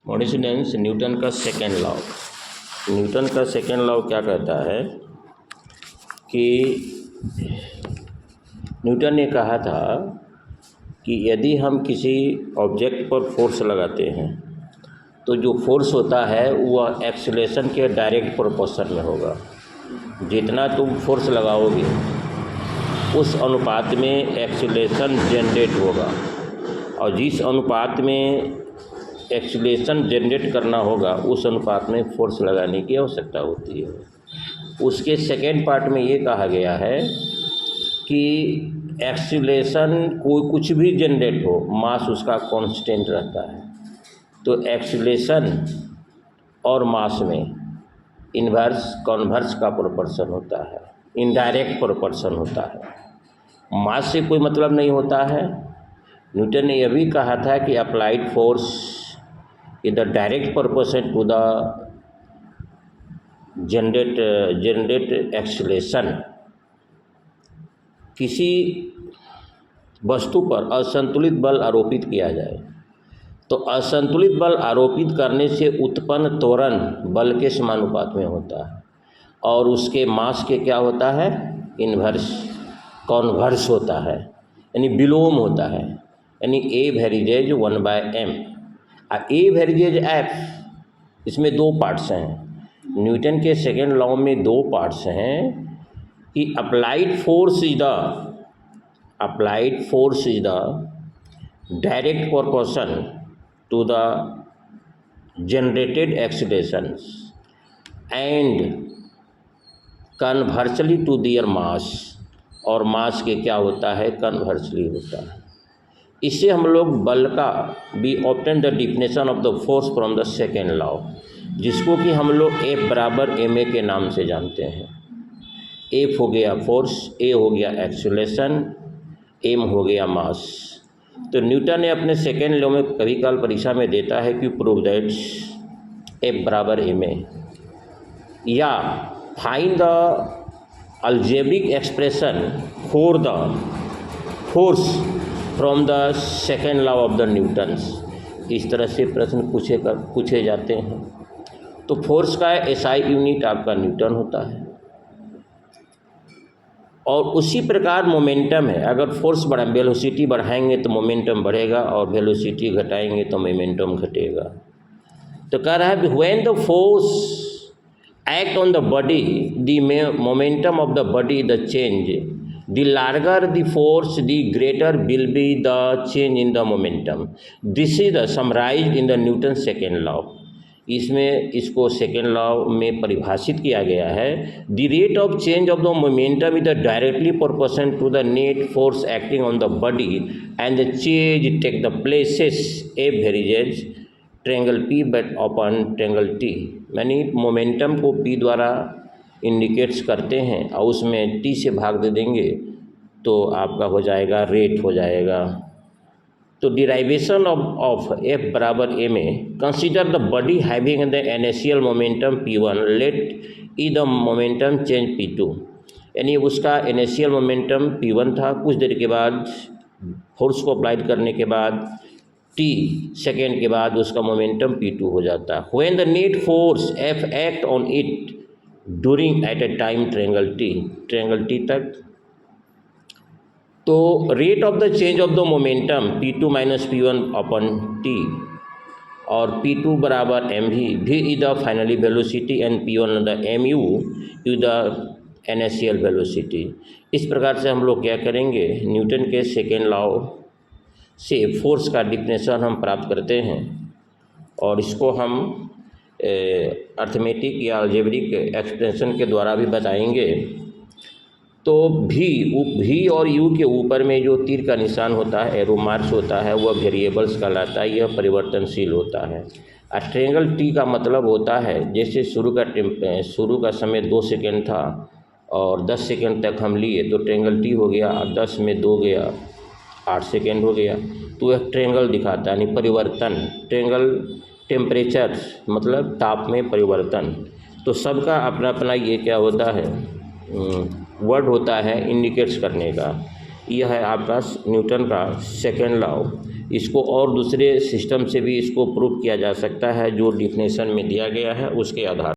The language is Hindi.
मॉडिसनेंस न्यूटन का सेकेंड लॉ। न्यूटन का सेकेंड लॉ क्या कहता है कि न्यूटन ने कहा था कि यदि हम किसी ऑब्जेक्ट पर फोर्स लगाते हैं तो जो फोर्स होता है वह एक्सीलरेशन के डायरेक्ट प्रोपोर्शन में होगा। जितना तुम फोर्स लगाओगे उस अनुपात में एक्सीलरेशन जनरेट होगा, और जिस अनुपात में एक्सीलरेशन जनरेट करना होगा उस अनुपात में फोर्स लगाने की आवश्यकता होती है। उसके सेकेंड पार्ट में ये कहा गया है कि एक्सीलरेशन कोई कुछ भी जनरेट हो, मास उसका कांस्टेंट रहता है। तो एक्सीलरेशन और मास में इन्वर्स कॉन्वर्स का प्रोपोर्शन होता है, इनडायरेक्ट प्रोपोर्शन होता है। मास से कोई मतलब नहीं होता है। न्यूटन ने यह भी कहा था कि applied force in the direct proportion to the generate acceleration। किसी वस्तु पर असंतुलित बल आरोपित किया जाए तो असंतुलित बल आरोपित करने से उत्पन्न त्वरण बल के समानुपात में होता है, और उसके मास के क्या होता है, इन्वर्स कॉन्वर्स होता है, यानी विलोम होता है। यानी ए वेरिजेज 1/m ए वेरिजेज एफ। इसमें दो पार्ट्स हैं। न्यूटन के सेकेंड लॉ में दो पार्ट्स हैं कि applied force is the direct proportion to the generated accelerations and conversely to their mass, और मास के क्या होता है, कन्वर्सली होता है। इससे हम लोग बल का भी obtain the definition of the force from the second law, जिसको कि हम लोग F बराबर ma के नाम से जानते हैं। F हो गया फोर्स, A हो गया एक्सीलरेशन, m हो गया मास। तो न्यूटन ने अपने सेकेंड लॉ में कभी काल परीक्षा में देता है कि प्रूव दैट F बराबर ma, या find the algebraic expression for the force from the second law of the Newton's. इस तरह से प्रश्न पूछे जाते हैं। तो फोर्स का एसआई यूनिट आपका न्यूटन होता है, और उसी प्रकार मोमेंटम है। अगर फोर्स वेलोसिटी बढ़ाएंगे तो मोमेंटम बढ़ेगा, और वेलोसिटी घटाएंगे तो मोमेंटम घटेगा। तो कह रहा है when the force act on the body the momentum of the body the change, the larger the force the greater will be the change in the momentum। this is summarized in the Newton's second law। इसमें इसको सेकेंड लॉ में परिभाषित किया गया है। the rate of change of the momentum is directly proportional to the net force acting on the body and the change take the places F varies triangle P but upon triangle T। यानी मोमेंटम को P द्वारा इंडिकेट्स करते हैं और उसमें T से भाग दे देंगे तो आपका हो जाएगा रेट हो जाएगा। तो डिराइवेशन ऑफ F बराबर ma, consider the body having the initial momentum P1 let ई द मोमेंटम चेंज P2। यानी उसका इनिशियल मोमेंटम P1 था, कुछ देर के बाद फोर्स को अप्लाइड करने के बाद T सेकेंड के बाद उसका मोमेंटम P2 हो जाता है। When the net force F act on it during at a time triangle T तक, तो rate of the change of the momentum P2 minus P1 upon T, और P2 बराबर mv is the finally velocity and P1 the mu is the initial velocity. इस प्रकार से हम लोग क्या करेंगे, न्यूटन के सेकेंड लॉ से फोर्स का डिफिनेशन हम प्राप्त करते हैं, और इसको हम अर्थमेटिक या अलजेब्रिक एक्सप्रेशन के द्वारा भी बताएंगे। तो भी और यू के ऊपर में जो तीर का निशान होता है, एरो मार्क्स होता है, वह वेरिएबल्स कहलाता है, यह परिवर्तनशील होता है। और ट्रेंगल T का मतलब होता है जैसे शुरू का समय 2 सेकेंड था और 10 सेकेंड तक हम लिए तो ट्रेंगल T हो गया, और 10 में 2 गया 8 सेकेंड हो गया। तो यह ट्रेंगल दिखाता है, यानी परिवर्तन। ट्रेंगल टेम्परेचर मतलब ताप में परिवर्तन। तो सबका अपना अपना ये क्या होता है, वर्ड होता है इंडिकेट्स करने का। यह है आपका न्यूटन का सेकेंड लॉ इसको और दूसरे सिस्टम से भी इसको प्रूव किया जा सकता है, जो डिफिनेशन में दिया गया है उसके आधार